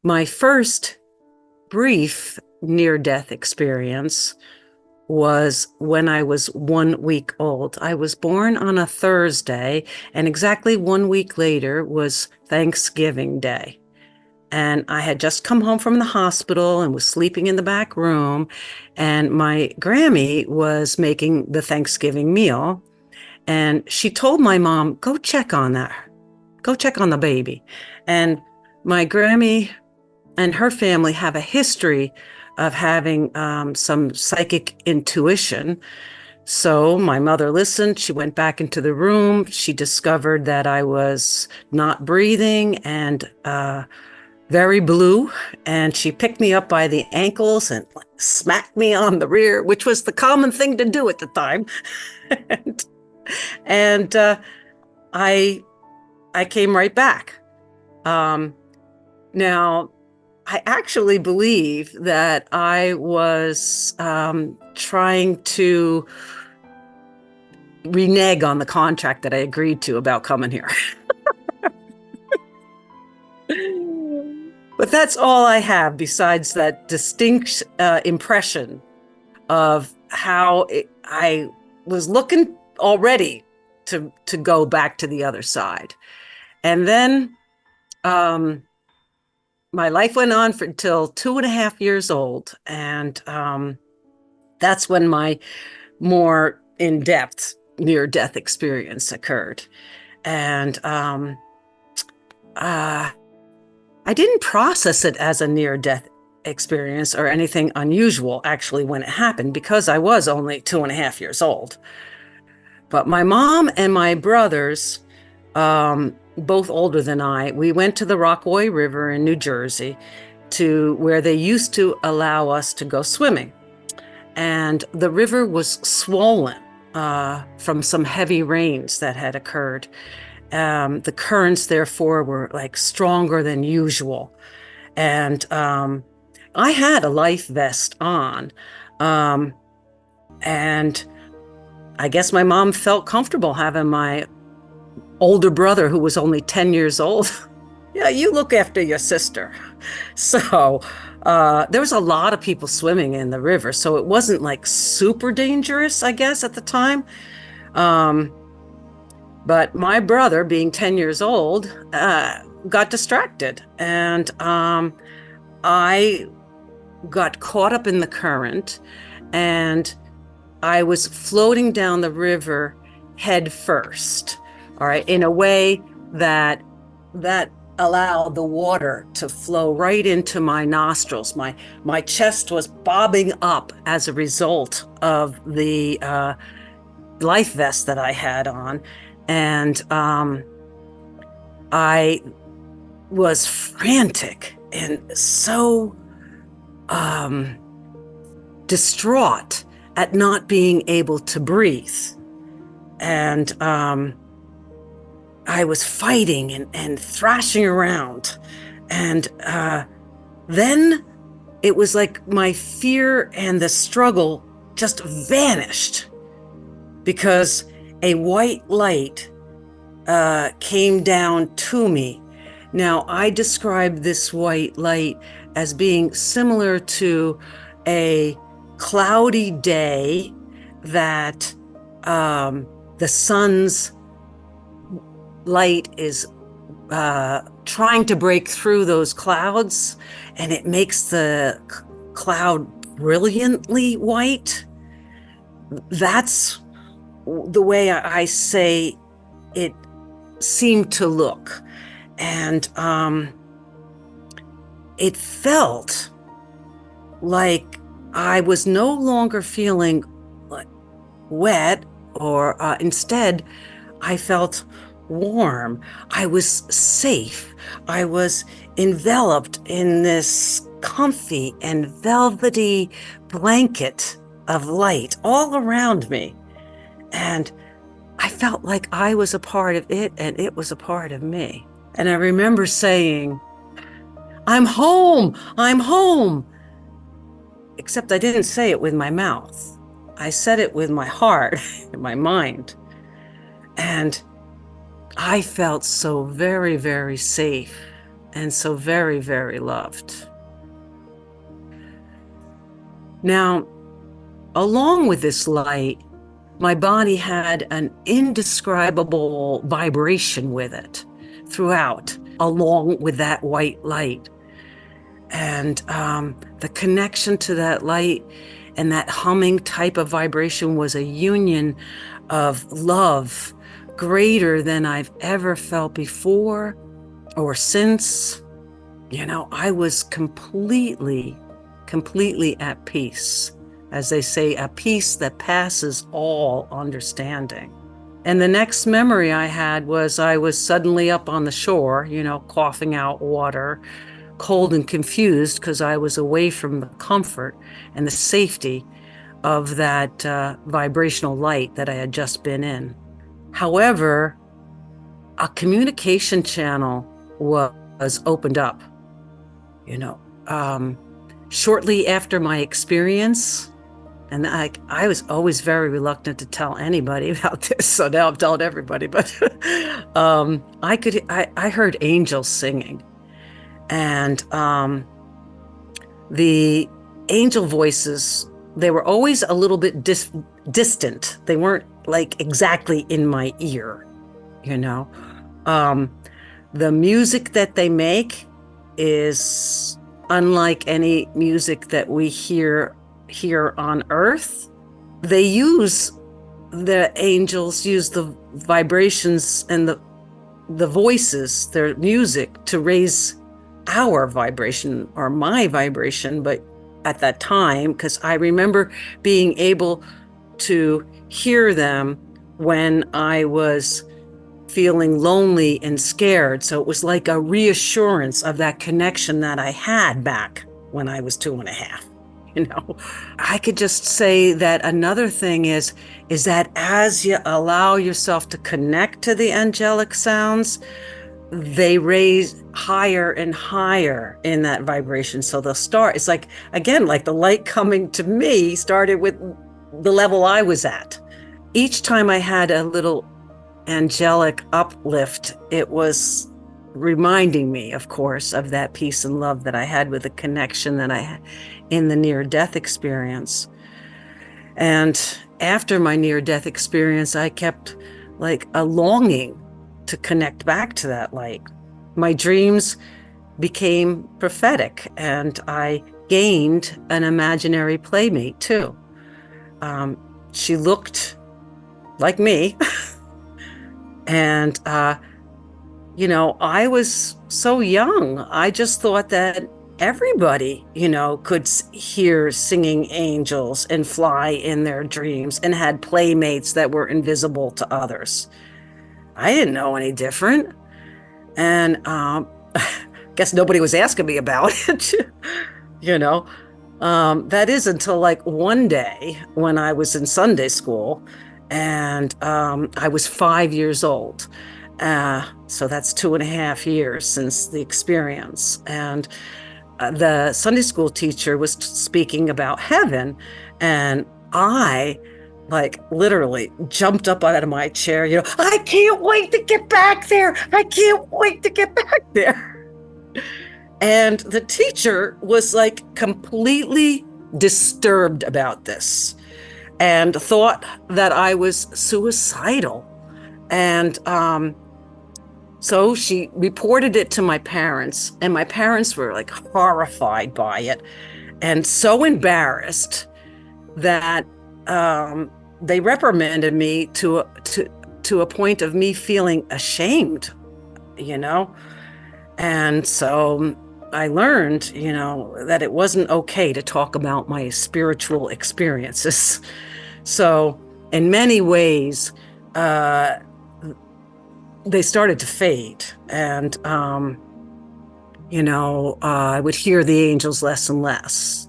My first brief near-death experience was when I was 1 week old. I was born on a Thursday, and exactly 1 week later was Thanksgiving Day. And I had just come home from the hospital and was sleeping in the back room, and my Grammy was making the Thanksgiving meal. And she told my mom, go check on that. Go check on the baby. And my Grammy and her family have a history of having some psychic intuition. So my mother listened. She went back into the room. She discovered that I was not breathing and very blue. And she picked me up by the ankles and smacked me on the rear, which was the common thing to do at the time. and and I I came right back. Now, I actually believe that I was trying to renege on the contract that I agreed to about coming here. But that's all I have besides that distinct impression of how I was looking already to go back to the other side. And then my life went on for until 2.5 years old. And that's when my more in-depth near-death experience occurred. And I didn't process it as a near-death experience or anything unusual, actually, when it happened, because I was only 2.5 years old. But my mom and my brothers, both older than I, we went to the Rockaway River in New Jersey to where they used to allow us to go swimming. And the river was swollen from some heavy rains that had occurred. The currents, therefore, were like stronger than usual. And I had a life vest on. And I guess my mom felt comfortable having my older brother, who was only 10 years old. Yeah, you look after your sister. So there was a lot of people swimming in the river. So it wasn't like super dangerous, I guess, at the time. But my brother, being 10 years old, got distracted. And I got caught up in the current, and I was floating down the river head first, all right, in a way that allowed the water to flow right into my nostrils. My chest was bobbing up as a result of the life vest that I had on. And I was frantic and so distraught at not being able to breathe. And I was fighting and thrashing around. And then it was like my fear and the struggle just vanished, because a white light came down to me. Now, I describe this white light as being similar to a cloudy day that the sun's light is trying to break through those clouds, and it makes the cloud brilliantly white. That's the way I say it seemed to look. And it felt like I was no longer feeling wet, or instead, I felt warm. I was safe. I was enveloped in this comfy and velvety blanket of light all around me. And I felt like I was a part of it and it was a part of me. And I remember saying, I'm home, I'm home. Except I didn't say it with my mouth. I said it with my heart and my mind. And I felt so very, very safe and so very, very loved. Now, along with this light, my body had an indescribable vibration with it throughout, along with that white light. And the connection to that light and that humming type of vibration was a union of love greater than I've ever felt before or since. You know, I was completely at peace. As they say, a peace that passes all understanding. And the next memory I had was I was suddenly up on the shore, you know, coughing out water, cold and confused because I was away from the comfort and the safety of that vibrational light that I had just been in. However, a communication channel was opened up, you know, shortly after my experience. And I was always very reluctant to tell anybody about this, so now I'm telling everybody. But I heard angels singing, and the angel voices, they were always a little bit distant. They weren't like exactly in my ear, you know. The music that they make is unlike any music that we hear here on earth. The angels use the vibrations and the voices, their music, to raise our vibration or my vibration. But at that time, because I remember being able to hear them when I was feeling lonely and scared. So it was like a reassurance of that connection that I had back when I was 2.5. You know, I could just say that another thing is that as you allow yourself to connect to the angelic sounds, they raise higher and higher in that vibration. So they'll start, it's like, again, like the light coming to me started with the level I was at. Each time I had a little angelic uplift, it was reminding me, of course, of that peace and love that I had with the connection that I had in the near-death experience. And after my near-death experience, I kept like a longing to connect back to that light. My dreams became prophetic, and I gained an imaginary playmate too. She looked like me. And, you know, I was so young. I just thought that everybody, you know, could hear singing angels and fly in their dreams and had playmates that were invisible to others. I didn't know any different. And guess nobody was asking me about it, you know. That is until like one day when I was in Sunday school, and I was 5 years old. So that's 2.5 years since the experience. And the Sunday school teacher was speaking about heaven, and I like literally jumped up out of my chair, you know, I can't wait to get back there. I can't wait to get back there. And the teacher was like completely disturbed about this and thought that I was suicidal. And so she reported it to my parents, and my parents were like horrified by it and so embarrassed that they reprimanded me to a point of me feeling ashamed, you know. And so I learned, you know, that it wasn't okay to talk about my spiritual experiences. So in many ways, they started to fade. And, you know, I would hear the angels less and less.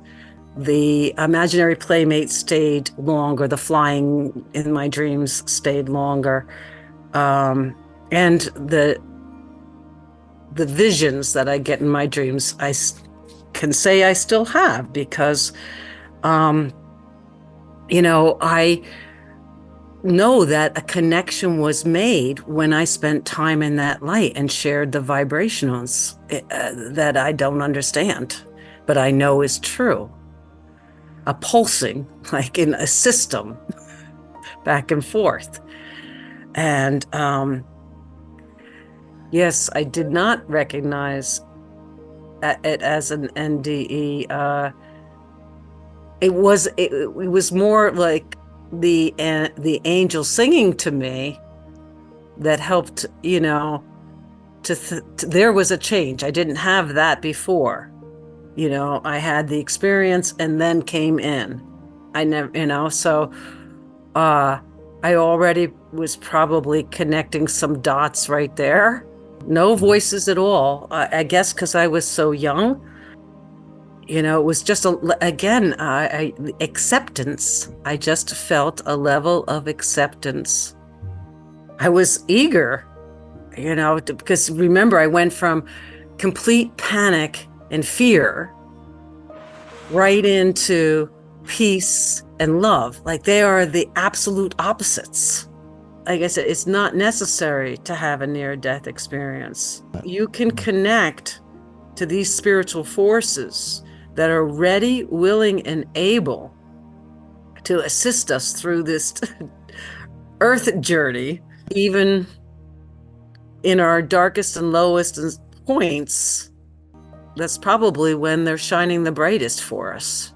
The imaginary playmate stayed longer. The flying in my dreams stayed longer. And the visions that I get in my dreams, I can say I still have, because, you know, know that a connection was made when I spent time in that light and shared the vibrations that I don't understand, but I know is true. A pulsing, like in a system, back and forth. And yes, I did not recognize it as an NDE. It was more like the angel singing to me that helped, there was a change. I didn't have that before. I had the experience and then came in. I never, so uh I already was probably connecting some dots right there. No voices at all. I guess because I was so young. It was just again, acceptance. I just felt a level of acceptance. I was eager, because remember, I went from complete panic and fear right into peace and love. Like they are the absolute opposites. Like I said, it's not necessary to have a near-death experience. You can connect to these spiritual forces that are ready, willing, and able to assist us through this earth journey, even in our darkest and lowest points. That's probably when they're shining the brightest for us.